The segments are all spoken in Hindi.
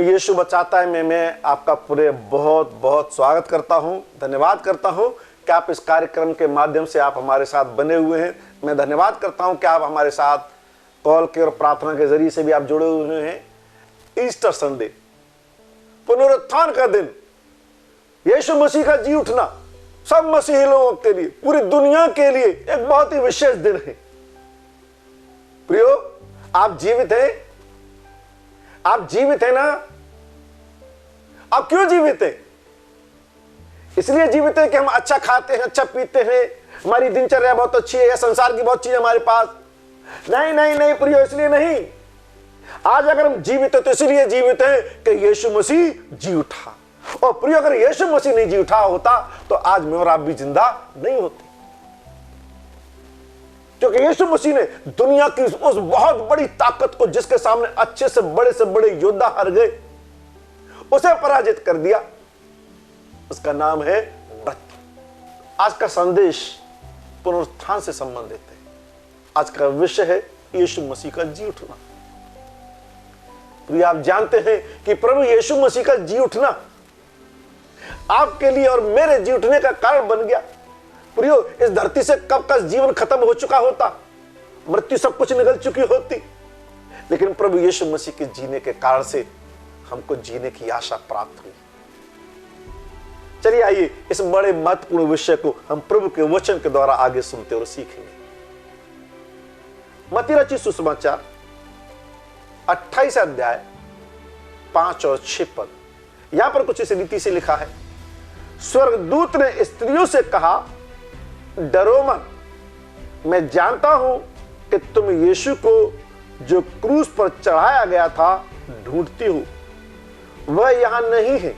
यीशु बचाता है मैं आपका पूरे बहुत बहुत स्वागत करता हूं, धन्यवाद करता हूं कि आप इस कार्यक्रम के माध्यम से आप हमारे साथ बने हुए हैं। मैं धन्यवाद करता हूं कि आप हमारे साथ कॉल के और प्रार्थना के जरिए से भी आप जुड़े हुए हैं। ईस्टर संडे, पुनरुत्थान का दिन, यीशु मसीह का जी उठना सब मसीही लोगों के लिए, पूरी दुनिया के लिए एक बहुत ही विशेष दिन है। प्रियो, आप जीवित हैं, आप जीवित हैं ना? आप क्यों जीवित हैं? इसलिए जीवित हैं कि हम अच्छा खाते हैं, अच्छा पीते हैं, हमारी दिनचर्या बहुत अच्छी है, या संसार की बहुत चीजें हमारे पास। नहीं नहीं नहीं प्रियो, इसलिए नहीं। आज अगर हम जीवित हैं तो इसलिए जीवित हैं कि यीशु मसीह जी उठा। और प्रियो, अगर यीशु मसीह नहीं जी उठा होता तो आज मैं और आप भी जिंदा नहीं होते, क्योंकि यीशु मसीह ने दुनिया की उस बहुत बड़ी ताकत को, जिसके सामने अच्छे से बड़े योद्धा हार गए, उसे पराजित कर दिया। उसका नाम है मृत्यु। आज का संदेश पुनरुत्थान से संबंधित है। आज का विषय है यीशु मसीह का जी उठना। तो आप जानते हैं कि प्रभु यीशु मसीह का जी उठना आपके लिए और मेरे जी उठने का कारण बन गया। प्रियो, इस धरती से कब का जीवन खत्म हो चुका होता, मृत्यु सब कुछ निकल चुकी होती, लेकिन प्रभु यीशु मसीह के जीने के कारण से हमको जीने की आशा प्राप्त हुई। चलिए आइए इस बड़े महत्वपूर्ण विषय को हम प्रभु के वचन के द्वारा आगे सुनते और सीखेंगे। मत्ती रचित सुसमाचार 28 अध्याय 5 और 6 पद, यहां पर कुछ इस रीति से लिखा है। स्वर्गदूत ने स्त्रियों से कहा, डरो मत, मैं जानता हूं कि तुम यीशु को जो क्रूस पर चढ़ाया गया था ढूंढती हो। वह यहां नहीं है,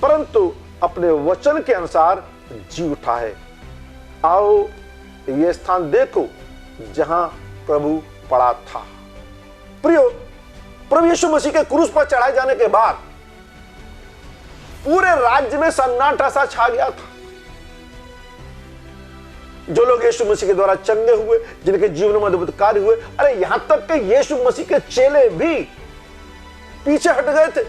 परंतु अपने वचन के अनुसार जी उठा है। आओ यह स्थान देखो जहां प्रभु पड़ा था। प्रियो, प्रभु यीशु मसीह के क्रूस पर चढ़ाए जाने के बाद पूरे राज्य में सन्नाटा सा छा गया था। जो लोग यीशु मसीह के द्वारा चंगे हुए, जिनके जीवन में अद्भुत कार्य हुए, अरे यहां तक कि यीशु मसीह के चेले भी पीछे हट गए थे।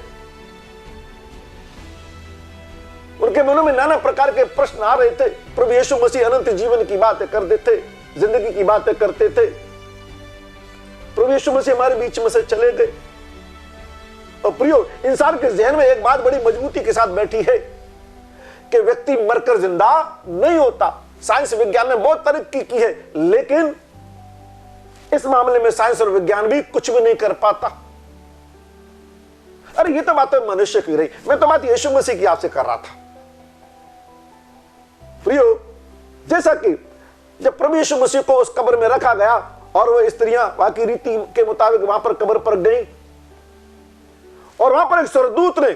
उनके मनों में नाना प्रकार के प्रश्न आ रहे थे। प्रभु यीशु मसीह अनंत जीवन की बातें करते थे, जिंदगी की बातें करते थे। प्रभु यीशु मसीह हमारे बीच में से चले गए। और प्रियो, इंसान के जहन में एक बात बड़ी मजबूती के साथ बैठी है कि व्यक्ति मरकर जिंदा नहीं होता। साइंस विज्ञान ने बहुत तरक्की की है, लेकिन इस मामले में साइंस और विज्ञान भी कुछ भी नहीं कर पाता। अरे ये तो बात मनुष्य की रही, मैं तो बात यीशु मसीह की आपसे कर रहा था। प्रियो, जैसा कि जब प्रभु यीशु मसीह को उस कब्र में रखा गया और वह स्त्रियां बाकी रीति के मुताबिक वहां पर कब्र पर गई, और वहां पर एक स्वर्गदूत ने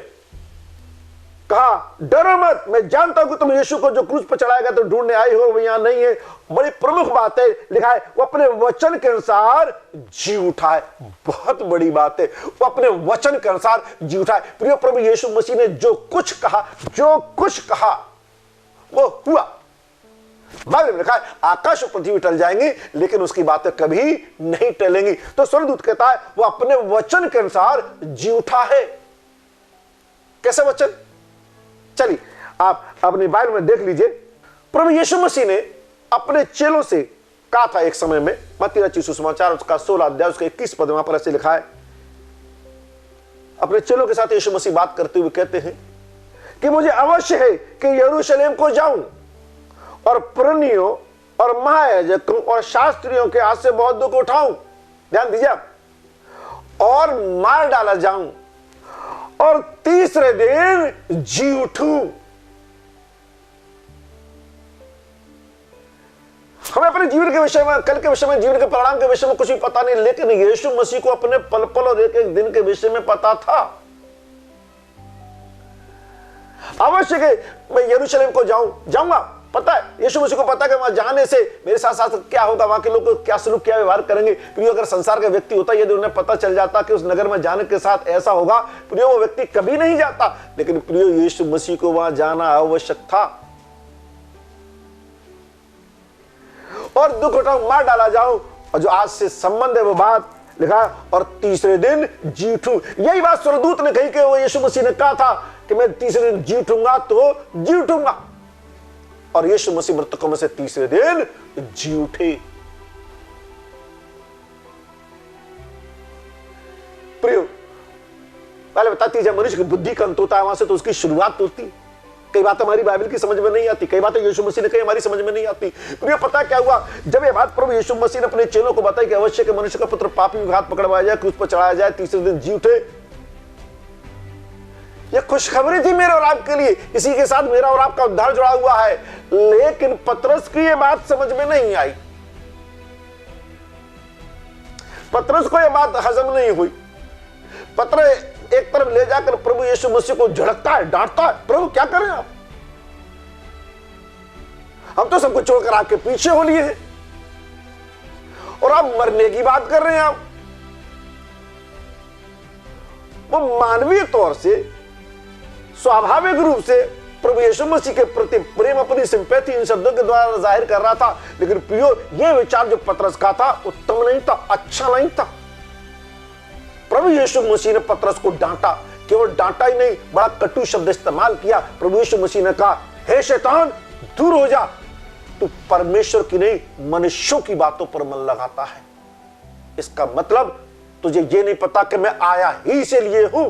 कहा, डरो मत, मैं जानता हूं कि तुम यीशु को जो क्रूस पर चढ़ाया गया तो ढूंढने आई हो, वो यहां नहीं है। बड़ी प्रमुख बात है, लिखा है वो अपने वचन के अनुसार जी उठा है। बहुत बड़ी बात है, वो अपने वचन के अनुसार जी उठा है। प्रिय, प्रभु यीशु मसीह ने जो कुछ कहा वो हुआ। बाइबल में लिखा है, आकाश और पृथ्वी टल जाएंगी लेकिन उसकी बातें कभी नहीं टलेंगी। तो स्वर्गदूत कहता है वो अपने वचन के अनुसार जी उठा है। कैसे वचन? चलिए आप अपनी बाइबल में देख लीजिए। प्रभु यीशु मसीह ने अपने चेलों से कहा था एक समय में, मत्ती रचित सुसमाचार उसका 16 अध्याय उसका 21 पद, वहां पर ऐसे लिखा है। अपने चेलों के साथ यीशु मसीह बात करते हुए कहते हैं कि मुझे अवश्य है कि यरूशलेम को जाऊं और पुरनियों और महायाजकों और शास्त्रियों के हाथ से बहुत दुख उठाऊं, ध्यान दीजिए आप, और मार डाला जाऊं और तीसरे दिन जी उठूं। हमें अपने जीवन के विषय में, कल के विषय में, जीवन के परिणाम के विषय में कुछ भी पता नहीं, लेकिन यीशु मसीह को अपने पल पल और एक एक दिन के विषय में पता था। आवश्यक है मैं यरूशलेम को जाऊंगा, पता है यीशु मसीह को पता है कि वहां जाने से मेरे साथ साथ क्या होगा, वहां के लोग क्या सलूक, क्या व्यवहार करेंगे। प्रियो, अगर संसार का व्यक्ति होता, यदि उन्हें पता चल जाता कि उस नगर में जाने के साथ ऐसा होगा, प्रियो वो व्यक्ति कभी नहीं जाता। लेकिन प्रियो, यीशु मसीह को वहां जाना आवश्यक था। और दुख उठाऊं, मार डाला जाऊं, और जो आज से संबंध है वो बात लिखा और तीसरे दिन जी उठूं। यही बात स्वर्गदूत ने कही कि वो यीशु मसीह ने कहा था कि मैं तीसरे दिन जी उठूंगा तो जी उठूंगा, और यीशु मसीह मृतकों में से तीसरे दिन जी उठे। प्रियो, पहले बताती जब मनुष्य की बुद्धि का अंत होता है वहां से तो उसकी शुरुआत होती है। कई बात हमारी बाइबल की समझ में नहीं आती, कई बातें यीशु मसीह ने कही हमारी समझ में नहीं आती। प्रिय, पता क्या हुआ जब ये बात प्रभु यीशु मसीह ने अपने चेलों को बताई कि अवश्य के मनुष्य का पुत्र पापी के हाथ पकड़वाया जाए, क्रूस पर चढ़ाया जाए, तीसरे दिन जी उठे। यह खुशखबरी थी मेरे और आपके लिए, इसी के साथ मेरा और आपका उद्धार जुड़ा हुआ है। लेकिन पतरस की यह बात समझ में नहीं आई, पतरस को यह बात हजम नहीं हुई। पतरस एक तरफ ले जाकर प्रभु यीशु मसीह को झड़कता है, डांटता है, प्रभु क्या करें आप, हम तो सब कुछ छोड़कर आपके पीछे हो लिए हैं और आप मरने की बात कर रहे हैं। आप वो मानवीय तौर से स्वाभाविक रूप से प्रभु यीशु मसीह के प्रति प्रेम, अपनी सिंपैथी इन शब्दों के द्वारा जाहिर कर रहा था। लेकिन प्रियो, यह विचार जो पतरस का था उत्तम नहीं था, अच्छा नहीं था। प्रभु यीशु मसीह ने पतरस को डांटा, केवल डांटा ही नहीं, बड़ा कटु शब्द इस्तेमाल किया। प्रभु यीशु मसीह ने कहा, हे शैतान दूर हो जा, तू परमेश्वर की नहीं मनुष्यों की बातों पर मन लगाता है। इसका मतलब तुझे ये नहीं पता कि मैं आया ही से लिए हूं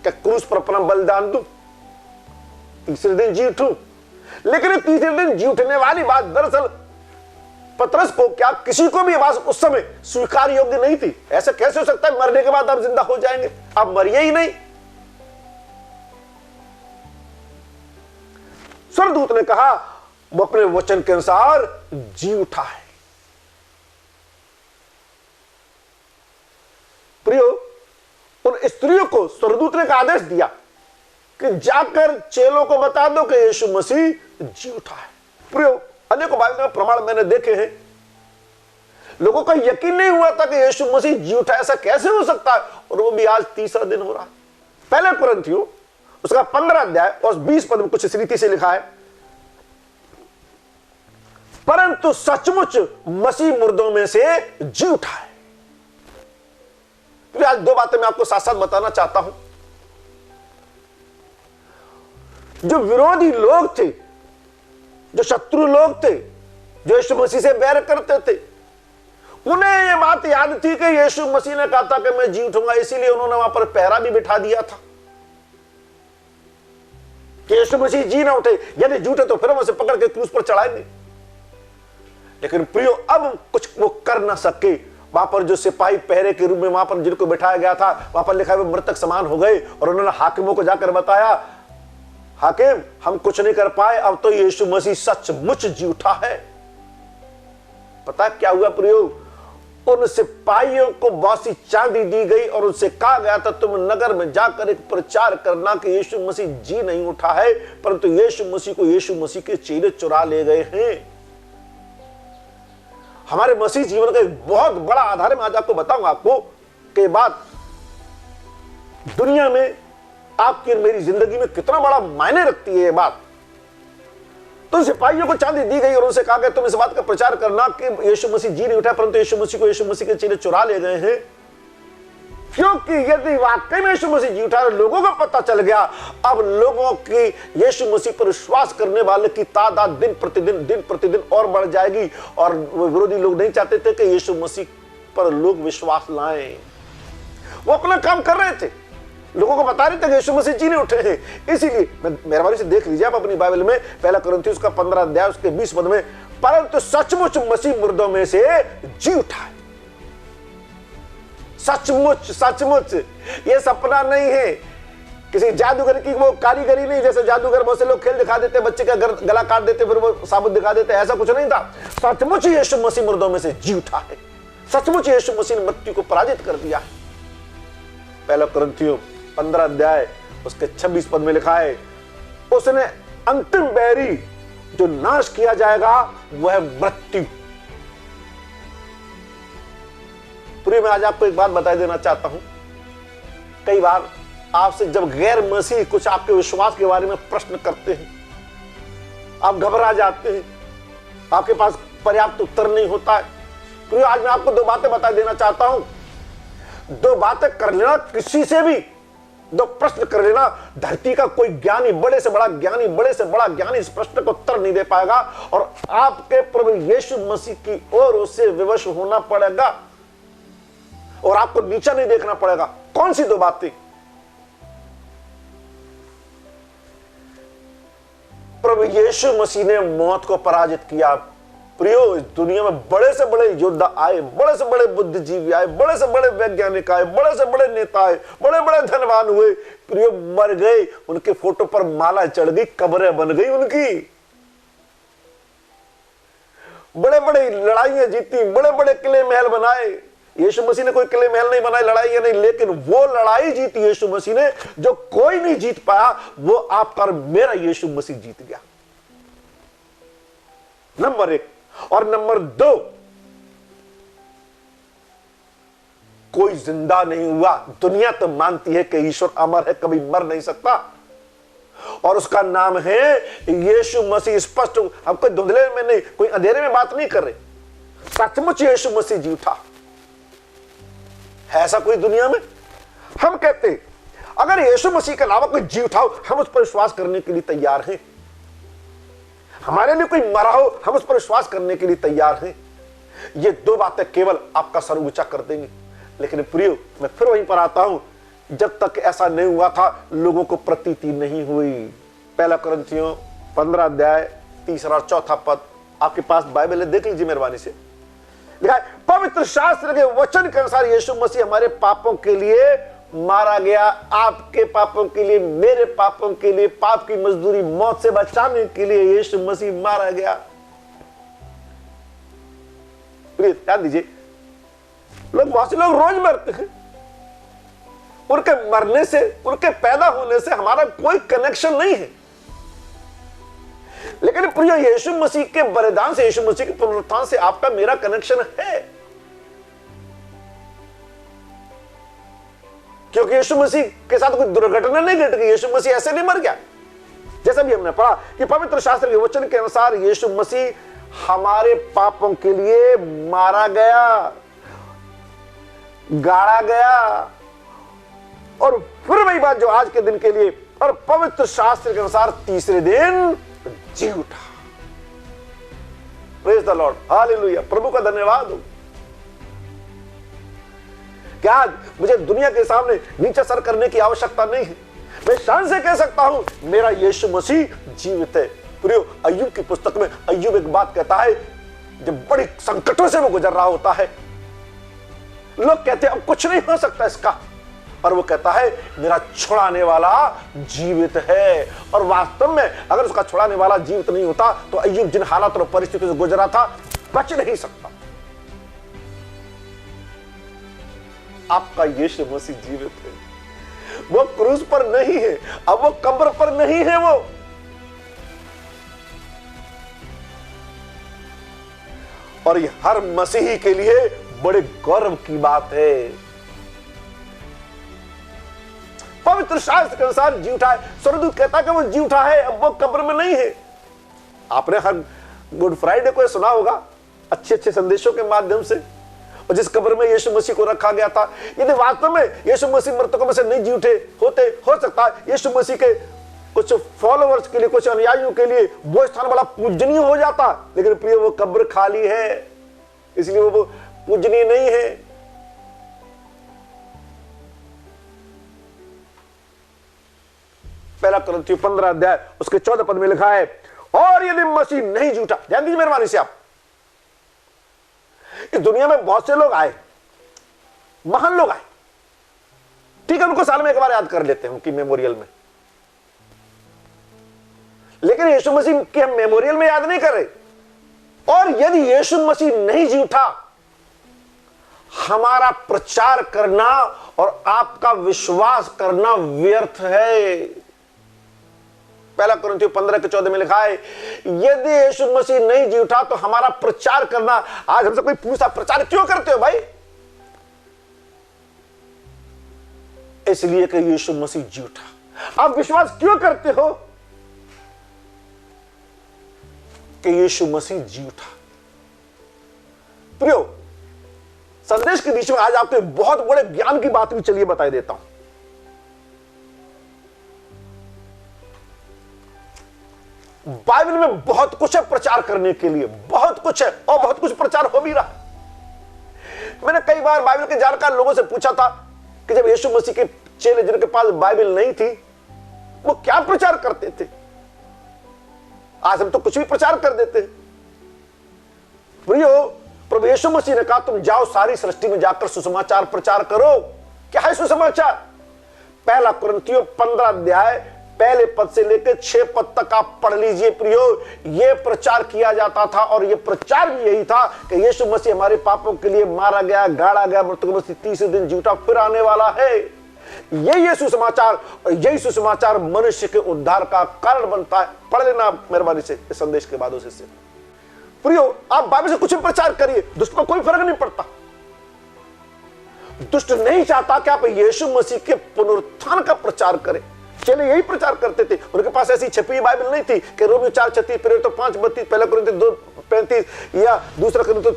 कि क्रूस पर अपना बलिदान दूं, तीसरे दिन जी उठूं। लेकिन तीसरे दिन जी उठने वाली बात दरअसल पतरस को क्या किसी को भी बात उस समय स्वीकार योग्य नहीं थी। ऐसा कैसे हो सकता है मरने के बाद आप जिंदा हो जाएंगे, आप मरिए ही नहीं। स्वर्गदूत ने कहा वो अपने वचन के अनुसार जी उठा है। प्रियो, उन स्त्रियों को स्वर्गदूत ने एक आदेश दिया कि जाकर चेलों को बता दो कि यीशु मसीह जी उठा है। प्रियो, अनेकों बाइबल में प्रमाण मैंने देखे हैं, लोगों का यकीन नहीं हुआ था कि यीशु मसीह जी उठा, ऐसा कैसे हो सकता है, और वो भी आज तीसरा दिन हो रहा है। पहले कुरिन्थियों उसका 15 अध्याय और 20 पद में कुछ इस रीति से लिखा है, परंतु सचमुच मसीह मुर्दों में से जी उठा है। तो आज दो बातें मैं आपको साथ साथ बताना चाहता हूं। जो विरोधी लोग थे, जो शत्रु लोग थे, जो यीशु मसीह से बैर करते थे, उन्हें यह बात याद थी कि यीशु मसीह ने कहा था कि मैं जी उठूंगा, इसीलिए उन्होंने वहां पर पहरा भी बिठा दिया था कि यीशु मसीह जी ना उठे, यदि जी उठे तो फिर हम उसे पकड़ के क्रूस पर चढ़ाएंगे। लेकिन प्रियो, अब कुछ वो कर ना सके। वहां पर जो सिपाही पहरे के रूप में वहां पर जिनको बिठाया गया था, वहां पर लिखा है वो मृतक समान हो गए, और उन्होंने हाकिमों को जाकर बताया, हाकिम हम कुछ नहीं कर पाए, अब तो यीशु मसीह सचमुच जी उठा है। पता क्या हुआ प्रियो, उन सिपाहियों को बहुत सी चांदी दी गई और उनसे कहा गया था तुम नगर में जाकर एक प्रचार करना कि यीशु मसीह जी नहीं उठा है, परंतु यीशु मसीह को यीशु मसीह के चेले चुरा ले गए हैं। हमारे मसीह जीवन का एक बहुत बड़ा आधार है। मैं आज आपको बताऊंगा आपको कि बात दुनिया में आपकी और मेरी जिंदगी में कितना बड़ा मायने रखती है ये बात। तो सिपाहियों को चांदी दी गई और उनसे कहा गया तुम इस बात का प्रचार करना कि यीशु मसीह जी नहीं उठा, परंतु यीशु मसीह को यीशु मसीह के चेले चुरा ले गए हैं। क्योंकि यदि वाकई में यीशु मसीह जी उठा, लोगों को पता चल गया, अब लोगों की यीशु मसीह पर विश्वास करने वाले की तादाद दिन प्रतिदिन और बढ़ जाएगी। और वो विरोधी लोग नहीं चाहते थे कि यीशु मसीह पर लोग विश्वास लाएं। वो अपना काम कर रहे थे, लोगों को बता रहे थे कि यीशु मसीह जी नहीं उठे हैं। इसीलिए मेहरबानी से देख लीजिए आप अपनी बाइबल में, पहला कुरिन्थियों उसका 15 अध्याय उसके 20 पद में, परंतु सचमुच मसीह मुर्दों में से जी उठा है। सचमुच सचमुच, ये सपना नहीं है किसी जादूगर की, वो कारीगरी नहीं, जैसे जादूगर बहुत से लोग खेल दिखा देते, बच्चे का गला काट देते फिर वो साबुत दिखा देते, ऐसा कुछ नहीं था। सचमुच यीशु मसीह मुर्दों में से जी उठा है, सचमुच यीशु मसीह ने मृत्यु को पराजित कर दिया है। पहला कुरिन्थियों 15 अध्याय उसके 26 पद में लिखा है, उसने अंतिम बैरी जो नाश किया जाएगा वह मृत्यु। पूरी मैं आज आपको एक बात बता देना चाहता हूं, कई बार आपसे जब गैर मसीह कुछ आपके विश्वास के बारे में प्रश्न करते हैं, आप घबरा जाते हैं, आपके पास पर्याप्त उत्तर नहीं होता है। पूरी आज मैं आपको दो बातें बता देना चाहता हूं दो बातें कर लेना, किसी से भी दो प्रश्न कर लेना, धरती का कोई ज्ञानी, बड़े से बड़ा ज्ञानी, बड़े से बड़ा ज्ञानी इस प्रश्न को उत्तर नहीं दे पाएगा। और आपके प्रभु यीशु मसीह की ओर उससे विवश होना पड़ेगा और आपको नीचा नहीं देखना पड़ेगा। कौन सी दो बातें? प्रभु यीशु मसीह ने मौत को पराजित किया। प्रियो, इस दुनिया में बड़े से बड़े योद्धा आए, बड़े से बड़े बुद्धिजीवी आए, बड़े से बड़े वैज्ञानिक आए, बड़े से बड़े नेता आए, बड़े बड़े धनवान हुए, प्रियो मर गए, उनके फोटो पर माला चढ़ गई, कब्रें बन गई उनकी। बड़े बड़े लड़ाइयां जीती, बड़े बड़े किले महल बनाए। यीशु मसीह ने कोई किले महल नहीं बनाए, लड़ाइयां नहीं, लेकिन वो लड़ाई जीती यीशु मसीह ने जो कोई नहीं जीत पाया, वो आपका और मेरा यीशु मसीह जीत गया। नंबर एक। और नंबर दो, कोई जिंदा नहीं हुआ। दुनिया तो मानती है कि ईश्वर अमर है, कभी मर नहीं सकता, और उसका नाम है यीशु मसीह। स्पष्ट, हम कोई धुंधले में नहीं, कोई अंधेरे में बात नहीं कर रहे, सचमुच यीशु मसीह जी उठा। है ऐसा कोई दुनिया में? हम कहते हैं अगर यीशु मसीह के अलावा कोई जी उठाओ, हम उस पर विश्वास करने के लिए तैयार हैं। हमारे लिए कोई मरा हो, हम उस पर विश्वास करने के लिए तैयार हैं। ये दो बातें केवल आपका सर ऊंचा कर देंगी। लेकिन प्रियो, मैं फिर वहीं पर आता हूं, जब तक ऐसा नहीं हुआ था लोगों को प्रतीति नहीं हुई। पहला कुरिन्थियों 15 अध्याय 3 और 4 पद, आपके पास बाइबल है, देख लीजिए मेहरबानी से। लिखा है, पवित्र शास्त्र के वचन के अनुसार यीशु मसीह हमारे पापों के लिए मारा गया, आपके पापों के लिए, मेरे पापों के लिए, पाप की मजदूरी मौत से बचाने के लिए यीशु मसीह मारा गया। ध्यान दीजिए, बहुत से लोग रोज मरते हैं, उनके मरने से, उनके पैदा होने से हमारा कोई कनेक्शन नहीं है। लेकिन प्रिय, यीशु मसीह के बलिदान से, यीशु मसीह के पुनरुत्थान से आपका मेरा कनेक्शन है, क्योंकि यीशु मसीह के साथ कोई दुर्घटना नहीं घट गई। यीशु मसीह ऐसे नहीं मर गया। जैसा भी हमने पढ़ा कि पवित्र शास्त्र के वचन के अनुसार यीशु मसीह हमारे पापों के लिए मारा गया, गाड़ा गया, और फिर वही बात जो आज के दिन के लिए, और पवित्र शास्त्र के अनुसार तीसरे दिन जी उठा। प्रेज द लॉर्ड, हालेलुया, प्रभु का धन्यवाद हो। क्या मुझे दुनिया के सामने नीचे सर करने की आवश्यकता नहीं है। मैं शान से कह सकता हूं, मेरा यीशु मसीह जीवित है। प्रियो, अय्यूब की पुस्तक में अय्यूब एक बात कहता है, जब बड़ी संकटों से वो गुजर रहा होता है, लोग कहते हैं अब कुछ नहीं हो सकता इसका, और वो कहता है मेरा छुड़ाने वाला जीवित है। और वास्तव में अगर उसका छुड़ाने वाला जीवित नहीं होता तो अय्यूब जिन हालात और परिस्थितियों से गुजरा था, बच नहीं सकता। आपका यीशु मसीह जीवित है। वो क्रूस पर नहीं है, अब वो कब्र पर नहीं है, वो और ये हर मसीही के लिए बड़े गौरव की बात है। पवित्र शास्त्र के अनुसार जी उठा है। स्वर्गदूत कहता है कि वो जी उठा है, अब वो कब्र में नहीं है। आपने हर गुड फ्राइडे को सुना होगा अच्छे अच्छे संदेशों के माध्यम से, और जिस कब्र में यीशु मसीह को रखा गया था, यदि वास्तव में यीशु मसीह मृतकों में से नहीं जी उठे होते, हो सकता है यीशु मसीह के कुछ फॉलोअर्स के लिए, कुछ अनुयायियों के लिए वो स्थान बड़ा पूजनीय हो जाता। लेकिन प्रिय, वो कब्र खाली है, इसलिए वो पूजनीय नहीं है। पहला कुरिन्थियों 15 अध्याय उसके 14 पद में लिखा है, और यदि मसीह नहीं जी उठा, ध्यान दीजिए मेहरबानी से आप, इस दुनिया में बहुत से लोग आए, महान लोग आए, ठीक है, उनको साल में एक बार याद कर लेते हैं उनकी मेमोरियल में, लेकिन यीशु मसीह की हम मेमोरियल में याद नहीं कर रहे। और यदि यीशु मसीह नहीं जी उठा, हमारा प्रचार करना और आपका विश्वास करना व्यर्थ है। पहला कुरिन्थियों 15 के 14 में लिखा है, यदि यीशु मसीह नहीं जी उठा तो हमारा प्रचार करना। आज हमसे कोई पूछता प्रचार क्यों करते हो भाई? इसलिए कि यीशु मसीह जी उठा। आप विश्वास क्यों करते हो कि यीशु मसीह जी उठा? प्रियो, संदेश के बीच में आज आपको बहुत बड़े ज्ञान की बात भी चलिए बता देता हूं। बाइबल में बहुत कुछ है प्रचार करने के लिए, बहुत कुछ है और बहुत कुछ प्रचार हो भी रहा है। मैंने कई बार बाइबल के जानकार लोगों से पूछा था कि जब यीशु मसीह के चेले जिनके पास बाइबल नहीं थी वो क्या प्रचार करते थे। आज हम तो कुछ भी प्रचार कर देते हैं। प्रभु यीशु मसीह ने कहा तुम जाओ सारी सृष्टि में जाकर सुसमाचार प्रचार करो। क्या है सुसमाचार? पहला कुरिन्थियों 15 अध्याय पहले पद से लेकर 6 पद तक आप पढ़ लीजिए प्रियो। यह प्रचार किया जाता था और यह प्रचार भी यही था कि यीशु मसीह हमारे पापों के लिए मारा गया, गाड़ा गया, मृतकों में से तीसरे दिन जी उठा, फिर आने वाला है। यही सुसमाचार और यही सुसमाचार मनुष्य के उद्धार का कारण बनता है। पढ़ लेना मेहरबानी से इस संदेश के बाद से प्रियो। आप बाइबल से कुछ भी प्रचार करिए, दुष्ट को कोई फर्क नहीं पड़ता। दुष्ट नहीं चाहता कि आप यीशु मसीह के पुनरुत्थान का प्रचार करें। चले यही प्रचार करते थे। उनके पास ऐसी छपी बाइबल नहीं थी कि रोमियो 4:36, प्रेरितों 5:32, पहला कुरिन्थियों 2:35 या दूसरा कुरिन्थियों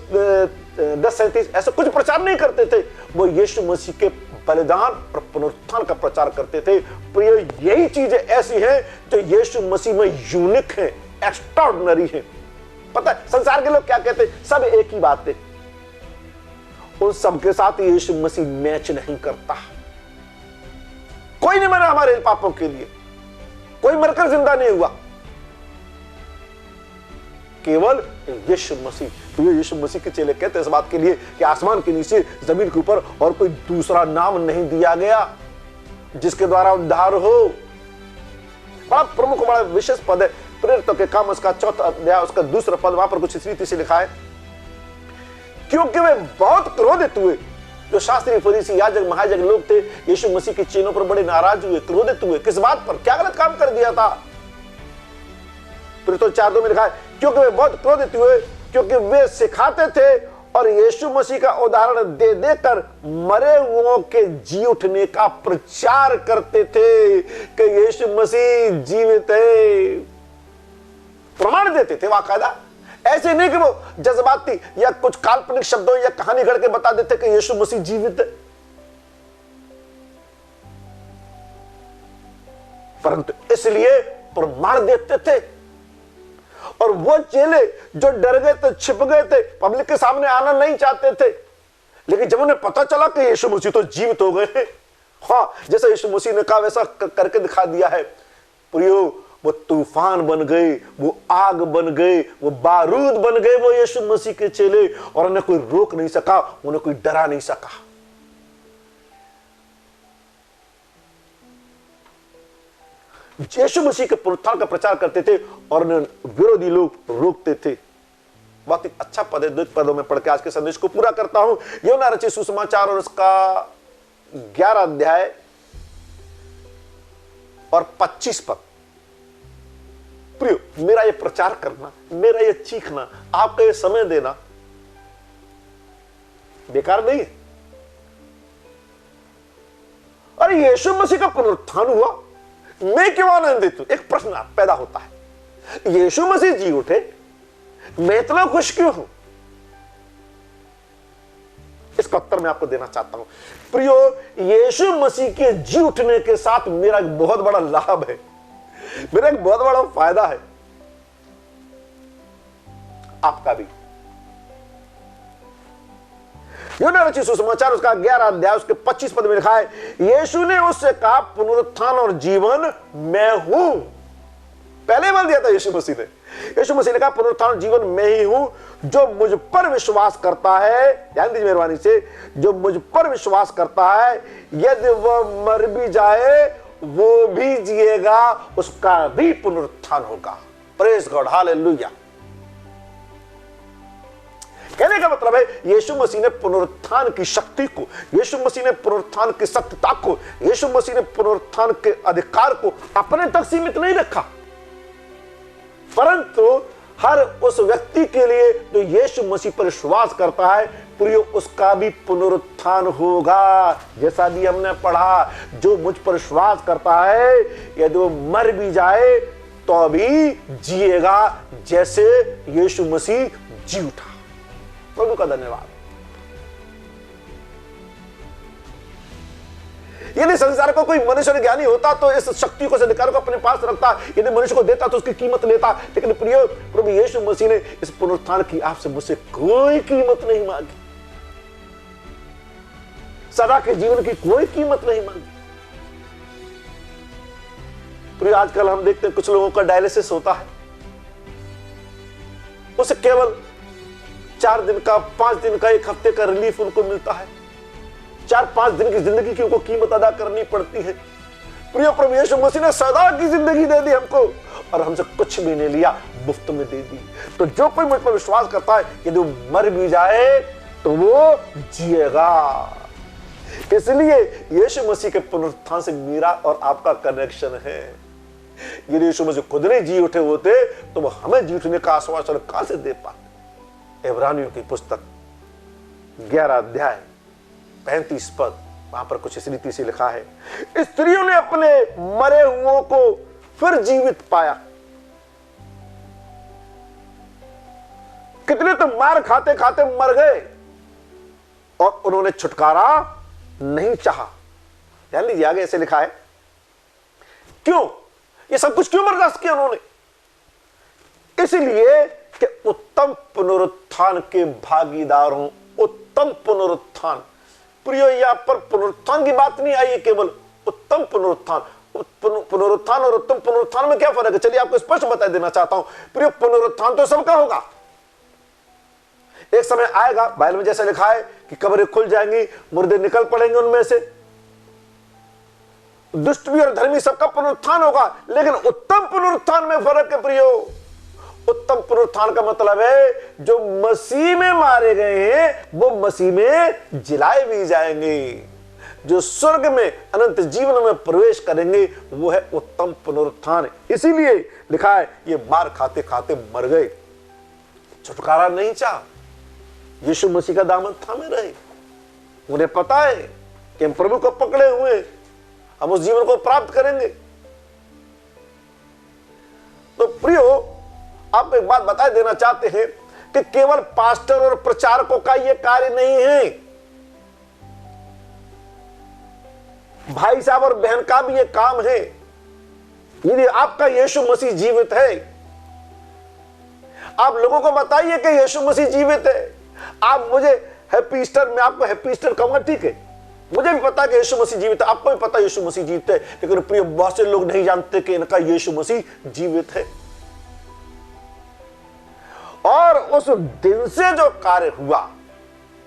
10:37 ऐसा कुछ प्रचार नहीं करते थे। वो यीशु मसीह के बलिदान और पुनरुत्थान का प्रचार करते थे। प्रिय, यही चीजें ऐसी हैं जो यीशु मसीह में यूनिक है, एक्स्ट्राऑर्डिनरी है। पता है संसार के लोग क्या कहते हैं? सब एक ही बात है। उन सबके साथ यीशु मसीह मैच नहीं करता। कोई नहीं मरा हमारे पापों के लिए, कोई मरकर जिंदा नहीं हुआ, केवल यीशु मसीह। तो ये यीशु मसीह के चेले कहते हैं इस बात के लिए कि आसमान के नीचे जमीन के ऊपर और कोई दूसरा नाम नहीं दिया गया जिसके द्वारा उद्धार हो। बड़ा प्रमुख, बड़ा विशेष पद है प्रेरितों के काम उसका 4 अध्याय उसका 2 पद। वहां पर कुछ इस रीति से लिखा है, क्योंकि वे बहुत क्रोधित हुए। जो शास्त्री, फरीसी, याजक, महायाजक लोग थे यीशु मसीह के चेलों पर बड़े नाराज हुए, क्रोधित हुए। किस बात पर? क्या गलत काम कर दिया था? प्रेरितों 4:2 में लिखा है, क्योंकि वे बहुत क्रोधित हुए क्योंकि वे सिखाते थे और यीशु मसीह का उदाहरण दे देकर मरे हुओं के जी उठने का प्रचार करते थे कि यीशु मसीह जीवित है। प्रमाण देते थे बाकायदा, ऐसे नहीं कि वो जज्बाती या कुछ काल्पनिक शब्दों या कहानी गढ़ के बता देते कि यीशु मसीह जीवित है, परंतु इसलिए प्रमाण देते थे। और वो चेले जो डर गए थे, छिप गए थे, पब्लिक के सामने आना नहीं चाहते थे, लेकिन जब उन्हें पता चला कि यीशु मसीह तो जीवित हो गए, हाँ जैसा यीशु मसीह ने कहा वैसा करके दिखा दिया है। प्रियो, वो तूफान बन गए, वो आग बन गए, वो बारूद बन गए वो यीशु मसीह के चेले, और उन्हें कोई रोक नहीं सका, उन्हें कोई डरा नहीं सका। यीशु मसीह के पुनरुत्थान का प्रचार करते थे और विरोधी लोग रोकते थे। बहुत ही अच्छा पद है। 2 पदों में पढ़ के आज के संदेश को पूरा करता हूं। यूहन्ना रचित सुसमाचार और उसका 11 अध्याय और 25 पद। प्रियो, मेरा ये प्रचार करना, मेरा ये चीखना, आपका ये समय देना बेकार नहीं है। अरे यीशु मसीह का पुनरुत्थान हुआ, मैं क्यों आनंदित हूं? एक प्रश्न पैदा होता है। यीशु मसीह जी उठे, मैं इतना खुश क्यों हूं? इसका उत्तर मैं आपको देना चाहता हूं। प्रियो, यीशु मसीह के जी उठने के साथ मेरा एक बहुत बड़ा लाभ है, मेरा एक बहुत बड़ा फायदा है, आपका भी। यूहन्ना रचित सुसमाचार उसका 11 अध्याय उसके 25 पद में लिखा है, यीशु ने उससे कहा, पुनरुत्थान और जीवन मैं हूं। पहले बोल दिया था यीशु मसीह ने। यीशु मसीह ने कहा, पुनरुत्थान और जीवन मैं ही हूं। जो मुझ पर विश्वास करता है, ध्यान दीजिए मेहरबानी से, जो मुझ पर विश्वास करता है, यदि वह मर भी जाए वो भी जिएगा, उसका भी पुनरुत्थान होगा। Praise God, hallelujah. कहने का मतलब है यीशु मसीह ने पुनरुत्थान की शक्ति को, यीशु मसीह ने पुनरुत्थान की सत्यता को, यीशु मसीह ने पुनरुत्थान के अधिकार को अपने तक सीमित नहीं रखा, परंतु हर उस व्यक्ति के लिए जो यीशु मसीह पर विश्वास करता है, प्रियो, उसका भी पुनरुत्थान होगा। जैसा भी हमने पढ़ा, जो मुझ पर विश्वास करता है यदि वो मर भी जाए तो भी जिएगा, जैसे यीशु मसीह जी उठा। प्रभु का धन्यवाद। यदि संसार को कोई मनुष्य ज्ञानी होता तो इस शक्ति को, इस अधिकार को अपने पास रखता। यदि मनुष्य को देता तो उसकी कीमत लेता। लेकिन प्रिय, प्रभु यीशु मसीह ने इस पुनरुत्थान की आपसे मुझसे कोई कीमत नहीं मांगी, सदा के जीवन की कोई कीमत नहीं मांगी। प्रिय, आजकल हम देखते हैं कुछ लोगों का डायलिसिस होता है, उसे केवल 4 दिन का, 5 दिन का, 1 हफ्ते का रिलीफ उनको मिलता है। 4-5 दिन की जिंदगी की उनको कीमत अदा करनी पड़ती है। प्रिय, प्रभु यीशु मसीह ने सदा की जिंदगी दे दी हमको और हमसे कुछ भी नहीं लिया, मुफ्त में दे दी। तो जो कोई मुझ पर विश्वास करता है, यदि वो मर भी जाए तो वो जिएगा। इसलिए यीशु मसीह के पुनरुत्थान से मेरा और आपका कनेक्शन है। यदि यीशु मसीह खुद नहीं जी उठे होते तो वो हमें जी उठने का आश्वासन कहां से दे पाते। इब्रानियों की पुस्तक 11 अध्याय 35 पद, वहां पर कुछ इस रीति से लिखा है, स्त्रियों ने अपने मरे हुओं को फिर जीवित पाया। कितने तो मार खाते खाते मर गए और उन्होंने छुटकारा नहीं चाहा। ध्यान लीजिए, आगे ऐसे लिखा है, क्यों ये सब कुछ क्यों बर्दाश्त किया उन्होंने? इसलिए कि उत्तम पुनरुत्थान के भागीदार हों। उत्तम पुनरुत्थान, प्रिय, यहां पर पुनरुत्थान की बात नहीं आई, केवल उत्तम पुनरुत्थान। पुनरुत्थान और उत्तम पुनरुत्थान में क्या फर्क है? चलिए आपको स्पष्ट बता देना चाहता हूं। प्रिय, पुनरुत्थान तो सबका होगा। एक समय आएगा, बाइबल में जैसे लिखा है कि कब्रें खुल जाएंगी, मुर्दे निकल पड़ेंगे उनमें से, दुष्ट भी और धर्मी सबका पुनरुत्थान होगा। लेकिन उत्तम पुनरुत्थान में फर्क है प्रियो। उत्तम पुनरुत्थान का मतलब है जो मसीह में मारे गए हैं वो मसीह में जिलाए भी जाएंगे, जो स्वर्ग में अनंत जीवन में प्रवेश करेंगे, वो है उत्तम पुनरुत्थान। इसीलिए लिखा है ये मार खाते खाते मर गए, छुटकारा नहीं चाहा, यीशु मसीह का दामन थामे रहे। उन्हें पता है कि हम प्रभु को पकड़े हुए, हम उस जीवन को प्राप्त करेंगे। तो प्रियो, आप एक बात बता देना चाहते हैं कि केवल पास्टर और प्रचारकों का यह कार्य नहीं है, भाई साहब और बहन का भी यह काम है। यदि आपका यीशु मसीह जीवित है, आप लोगों को बताइए कि यीशु मसीह जीवित है। आप मुझे हैप्पी ईस्टर, मैं आपको हैप्पी ईस्टर कहूंगा, ठीक है, मुझे भी पता है कि यीशु मसीह जीवित है, आपको भी पता है यीशु मसीह जीवित है। लेकिन प्रिय, बहुत से लोग नहीं जानते कि इनका यीशु मसीह जीवित है। और उस दिन से जो कार्य हुआ,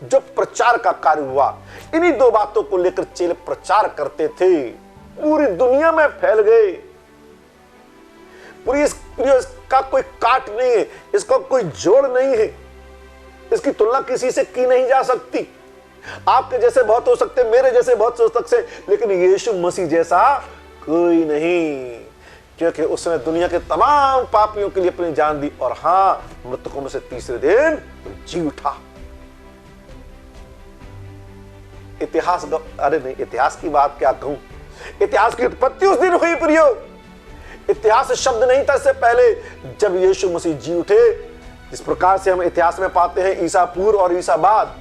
जो प्रचार का कार्य हुआ, इन्हीं 2 बातों को लेकर चेले प्रचार करते थे, पूरी दुनिया में फैल गए। पूरी इसका कोई काट नहीं है, इसका कोई जोड़ नहीं है, इसकी तुलना किसी से की नहीं जा सकती। आपके जैसे बहुत हो सकते, मेरे जैसे बहुत हो सकते, लेकिन यीशु मसीह जैसा कोई नहीं, क्योंकि उसने दुनिया के तमाम पापियों के लिए अपनी जान दी और हां, मृतकों में से तीसरे दिन जी उठा। इतिहास, अरे नहीं, इतिहास की बात क्या कहूं, इतिहास की उत्पत्ति उस दिन हुई प्रियो। इतिहास शब्द नहीं था इससे पहले, जब यीशु मसीह जी उठे। इस प्रकार से हम इतिहास में पाते हैं ईसा पूर्व और ईसा बाद।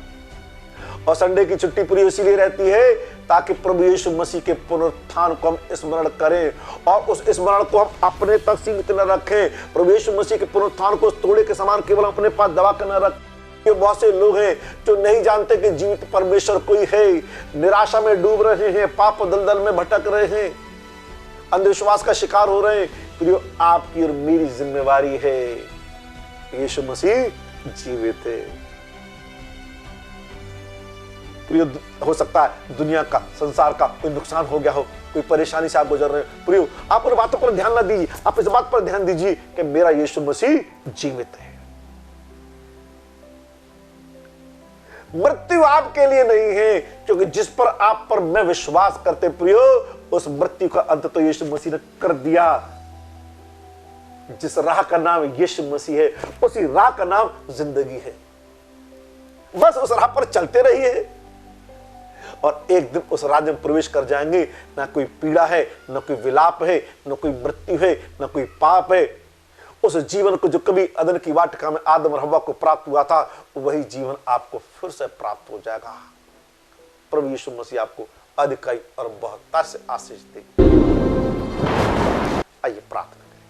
और संडे की छुट्टी पूरी इसीलिए रहती है ताकि प्रभु यीशु मसीह के पुनरुत्थान को हम स्मरण करें और उस स्मरण को हम अपने तक सीमित न रखें। प्रभु यीशु मसीह के पुनरुत्थान को तोड़े के समान केवल अपने पास दबा कर न रखें। बहुत से लोग हैं जो नहीं जानते कि जीवित परमेश्वर कोई है, निराशा में डूब रहे हैं, पाप दलदल में भटक रहे हैं, अंधविश्वास का शिकार हो रहे हैं। प्रियो, आपकी और मेरी जिम्मेवारी है, यीशु मसीह जीवित है। प्रियो, हो सकता है दुनिया का, संसार का कोई नुकसान हो गया हो, कोई परेशानी से आप गुजर रहे हैं। प्रियो, आप उन बातों पर ध्यान न दीजिए, आप इस बात पर ध्यान दीजिए कि मेरा यीशु मसीह जीवित है। मृत्यु आपके लिए नहीं है, क्योंकि जिस पर आप पर मैं विश्वास करते प्रियो, उस मृत्यु का अंत तो यीशु मसीह ने कर दिया। जिस राह का नाम यीशु मसीह है, उसी राह का नाम जिंदगी है। बस उस राह पर चलते रहिए और एक दिन उस राज्य में प्रवेश कर जाएंगे। ना कोई पीड़ा है, ना कोई विलाप है, ना कोई मृत्यु है, ना कोई पाप है। उस जीवन को जो कभी अदन की वाटिका में आदम और हव्वा को प्राप्त हुआ था, वही जीवन आपको फिर से प्राप्त हो जाएगा। प्रभु यीशु मसीह आपको अधिकाई और बहुतायत से आशीष दे। आइए प्रार्थना करें।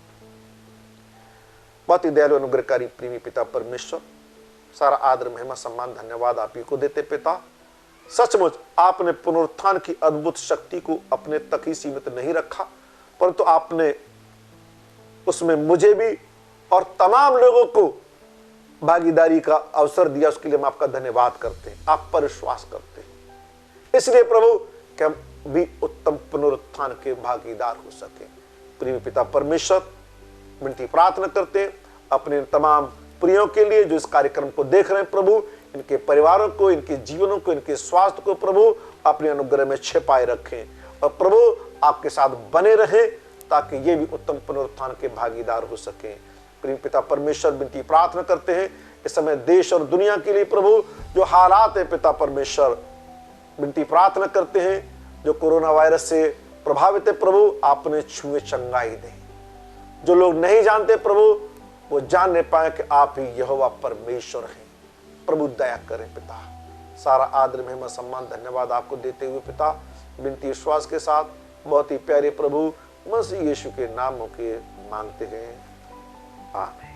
बहुत ही दयालु अनुग्रहकारी प्रेमी पिता परमेश्वर, सारा आदर महिमा सम्मान धन्यवाद आप ही को देते पिता। सचमुच आपने पुनरुत्थान की अद्भुत शक्ति को अपने तक ही सीमित नहीं रखा, परंतु आपने उसमें मुझे भी और तमाम लोगों को भागीदारी का अवसर दिया। उसके लिए हम आपका धन्यवाद करते हैं, आप पर विश्वास करते हैं। इसलिए प्रभु कि हम भी उत्तम पुनरुत्थान के भागीदार हो सके। प्रिय पिता परमेश्वर, विनती प्रार्थना करते हैं अपने तमाम प्रियों के लिए जो इस कार्यक्रम को देख रहे हैं प्रभु, इनके परिवारों को, इनके जीवनों को, इनके स्वास्थ्य को प्रभु अपने अनुग्रह में छिपाए रखें और प्रभु आपके साथ बने रहें ताकि ये भी उत्तम पुनरुत्थान के भागीदार हो सके। प्रिय पिता परमेश्वर, विनती प्रार्थना करते हैं इस समय देश और दुनिया के लिए प्रभु जो हालात है पिता परमेश्वर, विनती प्रार्थना करते हैं जो कोरोना वायरस से प्रभावित है प्रभु आपने छुए चंगाई दे। जो लोग नहीं जानते प्रभु वो जान नहीं पाए कि आप ही यहोवा परमेश्वर हैं। प्रभु दया करें पिता। सारा आदर महिमा सम्मान धन्यवाद आपको देते हुए पिता विनती विश्वास के साथ बहुत ही प्यारे प्रभु मसीह यीशु के नाम के मांगते हैं, आमीन।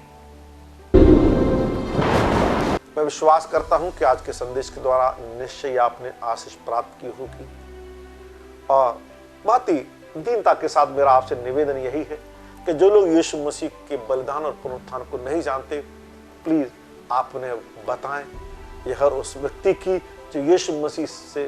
मैं विश्वास करता हूं कि आज के संदेश के द्वारा निश्चय आपने आशीष प्राप्त की होगी और बहुत ही दीनता के साथ मेरा आपसे निवेदन यही है कि जो लोग यीशु मसीह के बलिदान और पुनरुत्थान को नहीं जानते, प्लीज आप उन्हें बताएं। यह हर उस व्यक्ति की जो यीशु मसीह से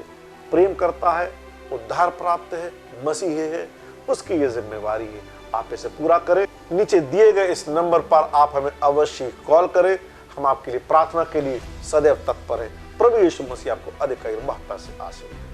प्रेम करता है, उद्धार प्राप्त है, मसीह है, उसकी ये जिम्मेवारी है। आप इसे पूरा करें। नीचे दिए गए इस नंबर पर आप हमें अवश्य कॉल करें। हम आपके लिए प्रार्थना के लिए सदैव तत्पर हैं। प्रभु यीशु मसीह आपको अधिक बहुतायत से आशीर्वाद।